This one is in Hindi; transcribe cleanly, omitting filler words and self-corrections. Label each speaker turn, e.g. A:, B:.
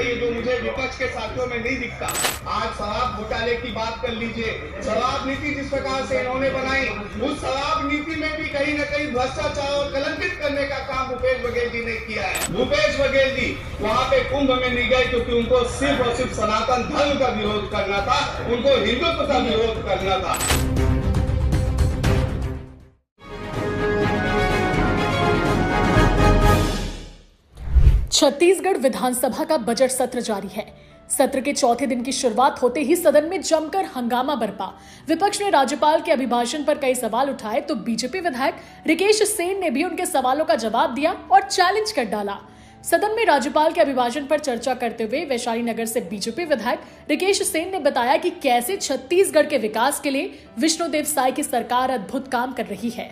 A: रही है जो मुझे विपक्ष के साथियों में नहीं दिखता। आज शराब घोटाले की बात कर लीजिए। शराब नीति जिस प्रकार से इन्होंने बनाई, उस शराब नीति में भी कहीं न कहीं भ्रष्टाचार और कलंकित करने का काम भूपेश बघेल जी ने किया है। भूपेश बघेल जी वहाँ पे कुंभ में नहीं गए क्योंकि उनको सिर्फ और सिर्फ सनातन धर्म का विरोध करना था, उनको हिंदुत्व का विरोध करना था।
B: छत्तीसगढ़ विधानसभा का बजट सत्र जारी है। सत्र के चौथे दिन की शुरुआत होते ही सदन में जमकर हंगामा बरपा। विपक्ष ने राज्यपाल के अभिभाषण पर कई सवाल उठाए तो बीजेपी विधायक रिकेश सेन ने भी उनके सवालों का जवाब दिया और चैलेंज कर डाला। सदन में राज्यपाल के अभिभाषण पर चर्चा करते हुए वैशाली नगर से बीजेपी विधायक रिकेश सेन ने बताया कि कैसे छत्तीसगढ़ के विकास के लिए विष्णुदेव साय की सरकार अद्भुत काम कर रही है।